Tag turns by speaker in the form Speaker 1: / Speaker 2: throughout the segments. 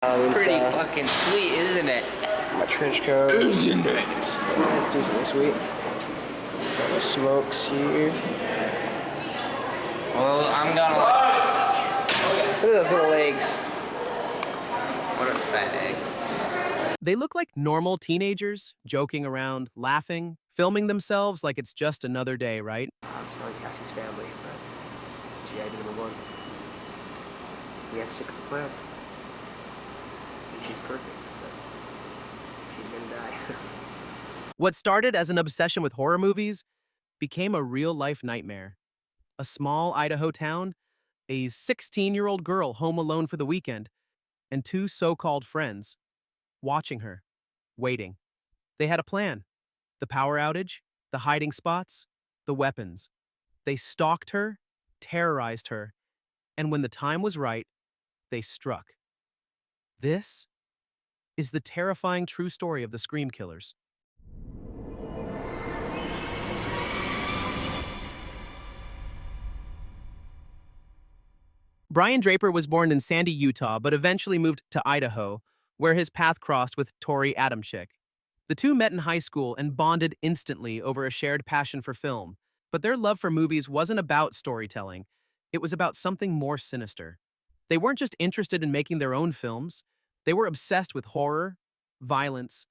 Speaker 1: And
Speaker 2: Pretty
Speaker 1: stuff.
Speaker 2: fucking sweet, isn't it?
Speaker 1: My trench coat.
Speaker 2: Isn't it?
Speaker 1: Yeah, it's decently sweet. Got my smokes here.
Speaker 2: Well, I'm gonna
Speaker 1: Look at those little legs.
Speaker 2: What a fag.
Speaker 3: They look like normal teenagers, joking around, laughing, filming themselves like it's just another day, right?
Speaker 1: I'm selling Cassie's family, but GI number one. We have to stick with the plan. And she's perfect, so she's gonna die.
Speaker 3: What started as an obsession with horror movies became a real-life nightmare. A small Idaho town, a 16-year-old girl home alone for the weekend, and two so-called friends watching her, waiting. They had a plan. The power outage, the hiding spots, the weapons. They stalked her, terrorized her, and when the time was right, they struck. This is the terrifying true story of the Scream Killers. Brian Draper was born in Sandy, Utah, but eventually moved to Idaho, where his path crossed with Torey Adamcik. The two met in high school and bonded instantly over a shared passion for film, but their love for movies wasn't about storytelling. It was about something more sinister. They weren't just interested in making their own films. They were obsessed with horror, violence,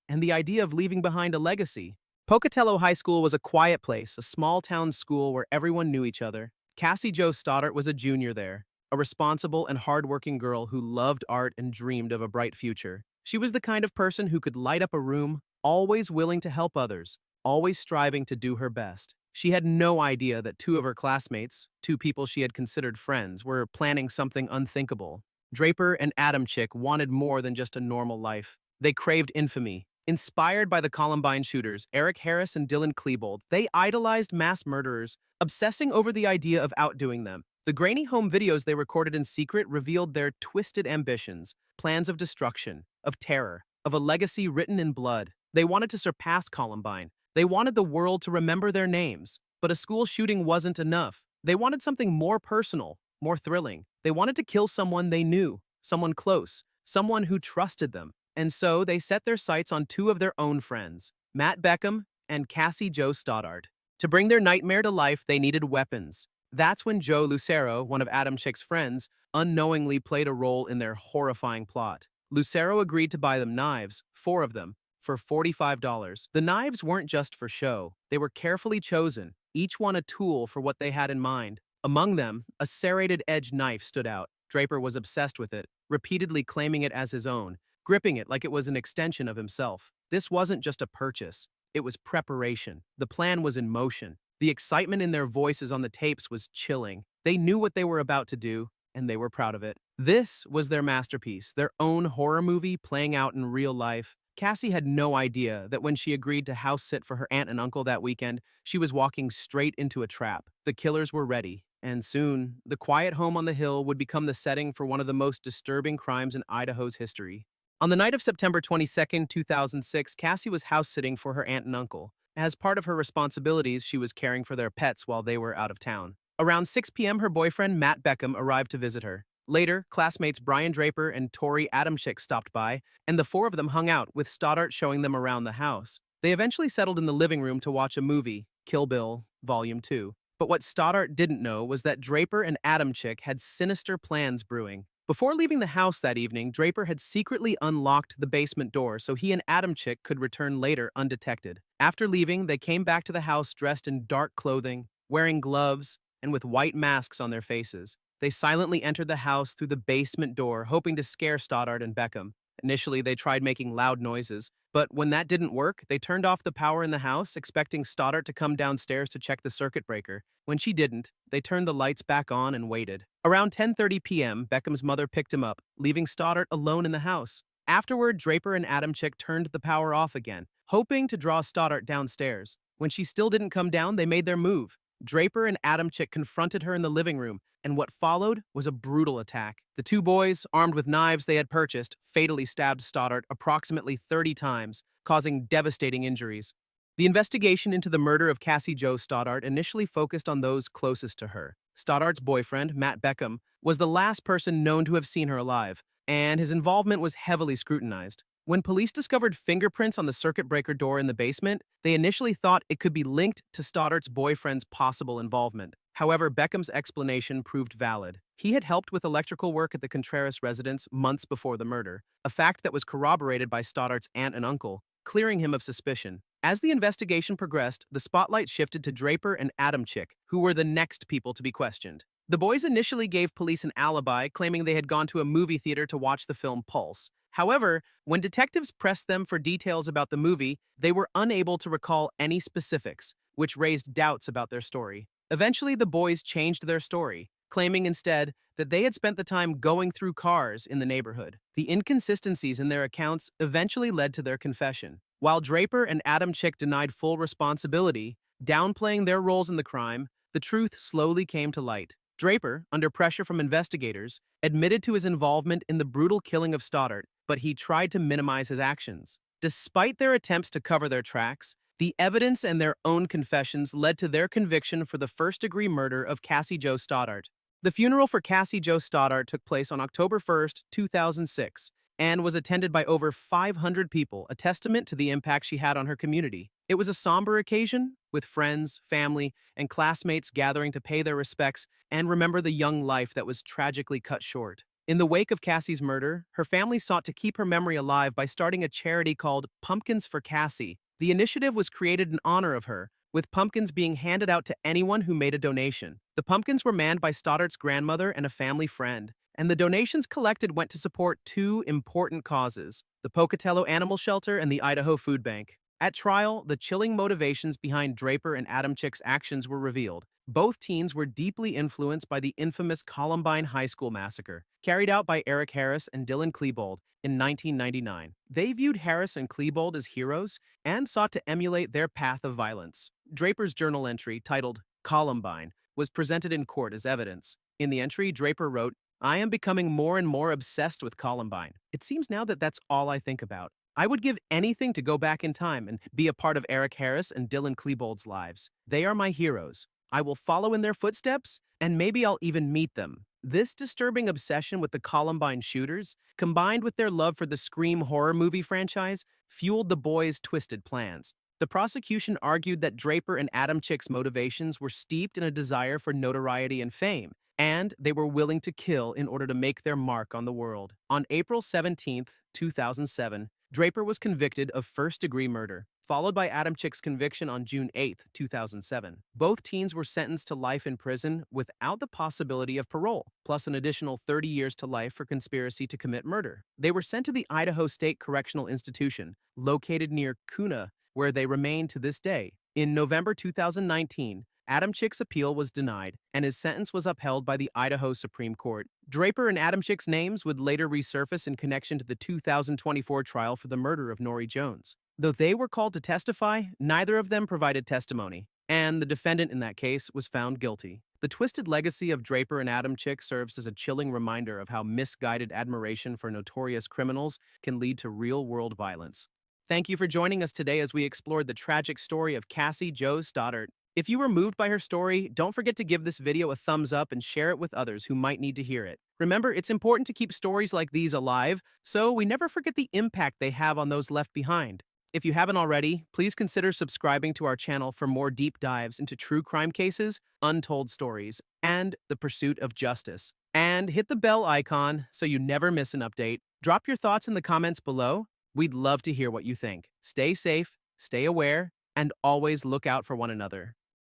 Speaker 3: and the idea of leaving behind a legacy. Pocatello High School was a quiet place, a small-town school where everyone knew each other. Cassie Jo Stoddart was a junior there, a responsible and hardworking girl who loved art and dreamed of a bright future. She was the kind of person who could light up a room, always willing to help others, always striving to do her best. She had no idea that two of her classmates, two people she had considered friends, were planning something unthinkable. Draper and Adamcik wanted more than just a normal life. They craved infamy. Inspired by the Columbine shooters, Eric Harris and Dylan Klebold, they idolized mass murderers, obsessing over the idea of outdoing them. The grainy home videos they recorded in secret revealed their twisted ambitions, plans of destruction, of terror, of a legacy written in blood. They wanted to surpass Columbine. They wanted the world to remember their names. But a school shooting wasn't enough. They wanted something more personal, more thrilling. They wanted to kill someone they knew, someone close, someone who trusted them. And so they set their sights on two of their own friends, Matt Beckham and Cassie Jo Stoddart. To bring their nightmare to life, they needed weapons. That's when Joe Lucero, one of Adamcik's friends, unknowingly played a role in their horrifying plot. Lucero agreed to buy them knives, 4 of them, for $45. The knives weren't just for show. They were carefully chosen, each one a tool for what they had in mind. Among them, a serrated edge knife stood out. Draper was obsessed with it, repeatedly claiming it as his own, gripping it like it was an extension of himself. This wasn't just a purchase. It was preparation. The plan was in motion. The excitement in their voices on the tapes was chilling. They knew what they were about to do, and they were proud of it. This was their masterpiece, their own horror movie playing out in real life. Cassie had no idea that when she agreed to house sit for her aunt and uncle that weekend, she was walking straight into a trap. The killers were ready, and soon, the quiet home on the hill would become the setting for one of the most disturbing crimes in Idaho's history. On the night of September 22, 2006, Cassie was house-sitting for her aunt and uncle. As part of her responsibilities, she was caring for their pets while they were out of town. Around 6 p.m., her boyfriend, Matt Beckham, arrived to visit her. Later, classmates Brian Draper and Torey Adamcik stopped by, and the 4 of them hung out, with Stoddart showing them around the house. They eventually settled in the living room to watch a movie, Kill Bill, Volume 2. But what Stoddart didn't know was that Draper and Adamcik had sinister plans brewing. Before leaving the house that evening, Draper had secretly unlocked the basement door so he and Adamcik could return later undetected. After leaving, they came back to the house dressed in dark clothing, wearing gloves, and with white masks on their faces. They silently entered the house through the basement door, hoping to scare Stoddart and Beckham. Initially, they tried making loud noises, but when that didn't work, they turned off the power in the house, expecting Stoddart to come downstairs to check the circuit breaker. When she didn't, they turned the lights back on and waited. Around 10:30 p.m., Beckham's mother picked him up, leaving Stoddart alone in the house. Afterward, Draper and Adamcik turned the power off again, hoping to draw Stoddart downstairs. When she still didn't come down, they made their move. Draper and Adamcik confronted her in the living room, and what followed was a brutal attack. The two boys, armed with knives they had purchased, fatally stabbed Stoddart approximately 30 times, causing devastating injuries. The investigation into the murder of Cassie Jo Stoddart initially focused on those closest to her. Stoddart's boyfriend, Matt Beckham, was the last person known to have seen her alive, and his involvement was heavily scrutinized. When police discovered fingerprints on the circuit breaker door in the basement, they initially thought it could be linked to Stoddart's boyfriend's possible involvement. However, Beckham's explanation proved valid. He had helped with electrical work at the Contreras residence months before the murder, a fact that was corroborated by Stoddart's aunt and uncle, clearing him of suspicion. As the investigation progressed, the spotlight shifted to Draper and Adamcik, who were the next people to be questioned. The boys initially gave police an alibi, claiming they had gone to a movie theater to watch the film Pulse. However, when detectives pressed them for details about the movie, they were unable to recall any specifics, which raised doubts about their story. Eventually, the boys changed their story, claiming instead that they had spent the time going through cars in the neighborhood. The inconsistencies in their accounts eventually led to their confession. While Draper and Adamcik denied full responsibility, downplaying their roles in the crime, the truth slowly came to light. Draper, under pressure from investigators, admitted to his involvement in the brutal killing of Stoddart, but he tried to minimize his actions. Despite their attempts to cover their tracks, the evidence and their own confessions led to their conviction for the first-degree murder of Cassie Jo Stoddart. The funeral for Cassie Jo Stoddart took place on October 1, 2006, and was attended by over 500 people, a testament to the impact she had on her community. It was a somber occasion, with friends, family, and classmates gathering to pay their respects and remember the young life that was tragically cut short. In the wake of Cassie's murder, her family sought to keep her memory alive by starting a charity called Pumpkins for Cassie. The initiative was created in honor of her, with pumpkins being handed out to anyone who made a donation. The pumpkins were manned by Stoddart's grandmother and a family friend, and the donations collected went to support two important causes: the Pocatello Animal Shelter and the Idaho Food Bank. At trial, the chilling motivations behind Draper and Adamcik's actions were revealed. Both teens were deeply influenced by the infamous Columbine High School massacre, carried out by Eric Harris and Dylan Klebold in 1999. They viewed Harris and Klebold as heroes and sought to emulate their path of violence. Draper's journal entry, titled Columbine, was presented in court as evidence. In the entry, Draper wrote, "I am becoming more and more obsessed with Columbine. It seems now that that's all I think about. I would give anything to go back in time and be a part of Eric Harris and Dylan Klebold's lives. They are my heroes. I will follow in their footsteps, and maybe I'll even meet them." This disturbing obsession with the Columbine shooters, combined with their love for the Scream horror movie franchise, fueled the boys' twisted plans. The prosecution argued that Draper and Adamcik's motivations were steeped in a desire for notoriety and fame, and they were willing to kill in order to make their mark on the world. On April 17, 2007, Draper was convicted of first-degree murder, followed by Adamcik's conviction on June 8, 2007. Both teens were sentenced to life in prison without the possibility of parole, plus an additional 30 years to life for conspiracy to commit murder. They were sent to the Idaho State Correctional Institution, located near Kuna, where they remain to this day. In November 2019, Adamcik's appeal was denied, and his sentence was upheld by the Idaho Supreme Court. Draper and Adamcik's names would later resurface in connection to the 2024 trial for the murder of Norrie Jones. Though they were called to testify, neither of them provided testimony, and the defendant in that case was found guilty. The twisted legacy of Draper and Adamcik serves as a chilling reminder of how misguided admiration for notorious criminals can lead to real-world violence. Thank you for joining us today as we explored the tragic story of Cassie Jo Stoddart. If you were moved by her story, don't forget to give this video a thumbs up and share it with others who might need to hear it. Remember, it's important to keep stories like these alive, so we never forget the impact they have on those left behind. If you haven't already, please consider subscribing to our channel for more deep dives into true crime cases, untold stories, and the pursuit of justice. And hit the bell icon so you never miss an update. Drop your thoughts in the comments below. We'd love to hear what you think. Stay safe, stay aware, and always look out for one another.